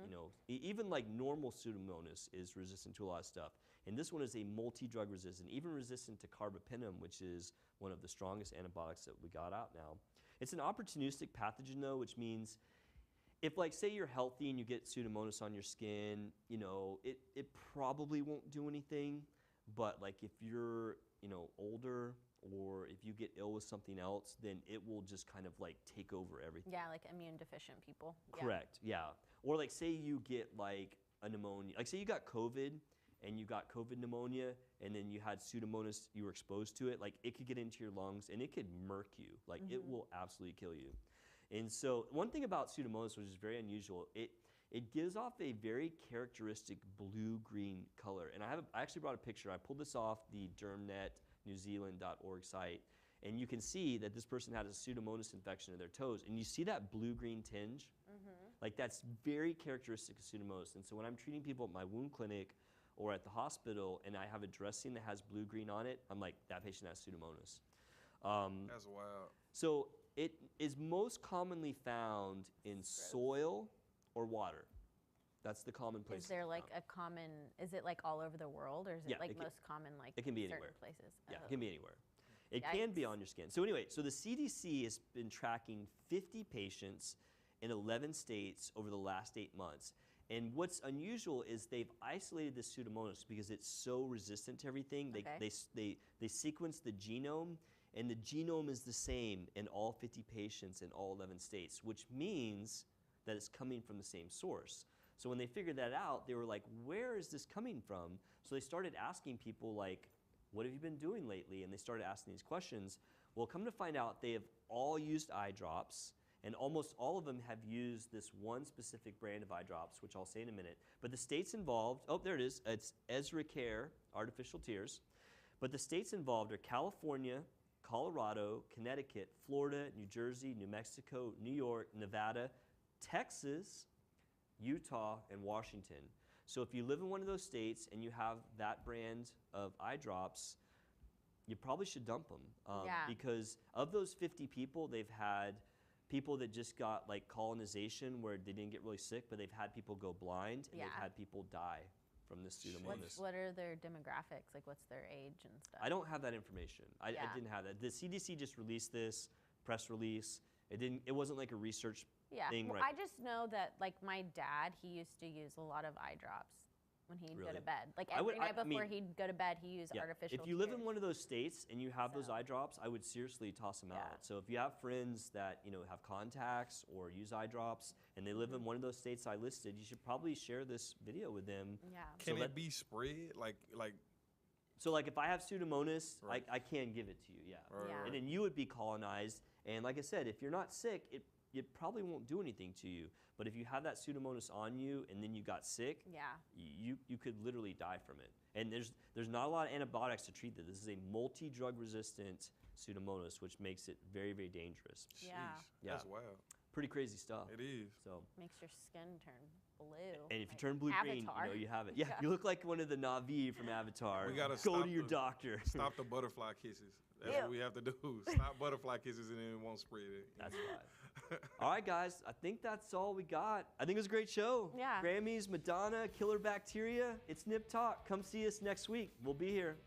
even like normal Pseudomonas is resistant to a lot of stuff. And this one is a multi-drug resistant, even resistant to carbapenem, which is one of the strongest antibiotics that we got out now. It's an opportunistic pathogen though, which means if like say you're healthy and you get Pseudomonas on your skin, it probably won't do anything. But like if you're, older or if you get ill with something else, then it will just kind of like take over everything. Yeah, like immune deficient people. Correct, yeah. Or like say you get like a pneumonia, like say you got COVID and you got COVID pneumonia and then you had Pseudomonas, you were exposed to it, like it could get into your lungs and it could murk you. Like it will absolutely kill you. And so one thing about Pseudomonas, which is very unusual, it gives off a very characteristic blue-green color. And I actually brought a picture. I pulled this off the dermnetnewzealand.org site. And you can see that this person had a Pseudomonas infection in their toes. And you see that blue-green tinge? Like that's very characteristic of Pseudomonas. And so when I'm treating people at my wound clinic or at the hospital and I have a dressing that has blue-green on it, I'm like, that patient has Pseudomonas. That's wild. So it is most commonly found in soil or water. That's the common place. Is there like a common, is it like all over the world, or is it like most common like it can be certain anywhere. places? Yeah, it can be anywhere. It can be on your skin. So anyway, so the CDC has been tracking 50 patients in 11 states over the last 8 months. And what's unusual is they've isolated this Pseudomonas because it's so resistant to everything. They sequence the genome, and the genome is the same in all 50 patients in all 11 states, which means that it's coming from the same source. So when they figured that out, they were like, where is this coming from? So they started asking people like, what have you been doing lately? And they started asking these questions. Well, come to find out, they have all used eye drops, and almost all of them have used this one specific brand of eye drops, which I'll say in a minute. But the states involved, oh, there it is. It's Ezra Care Artificial Tears. But the states involved are California, Colorado, Connecticut, Florida, New Jersey, New Mexico, New York, Nevada, Texas, Utah, and Washington. So if you live in one of those states and you have that brand of eye drops, you probably should dump them. Because of those 50 people, they've had people that just got like colonization where they didn't get really sick, but they've had people go blind and they've had people die from this Pseudomonas. What are their demographics? Like what's their age and stuff? I don't have that information. I didn't have that. The CDC just released this press release. It wasn't like a research thing. Well, I just know that like my dad, he used to use a lot of eye drops when he'd go to bed. Like every night before he'd go to bed, he used artificial If you live in tears. one of those states and you have those eye drops, I would seriously toss them out. So if you have friends that have contacts or use eye drops and they live in one of those states I listed, you should probably share this video with them. Can it be spread? So like if I have Pseudomonas, I can give it to you, and then you would be colonized. And like I said, if you're not sick, it probably won't do anything to you. But if you have that Pseudomonas on you and then you got sick, you could literally die from it. And there's not a lot of antibiotics to treat this. This is a multi-drug resistant Pseudomonas, which makes it very, very dangerous. Sheesh, that's wild. Pretty crazy stuff. It is. So makes your skin turn blue. And if you turn blue-green, you have it. Yeah, you look like one of the Na'vi from Avatar. We gotta go to your doctor. Stop the butterfly kisses. That's what we have to do. Stop butterfly kisses and then it won't spread it. That's right. All right, guys. I think that's all we got. I think it was a great show. Yeah. Grammys, Madonna, Killer Bacteria. It's Nip Talk. Come see us next week. We'll be here.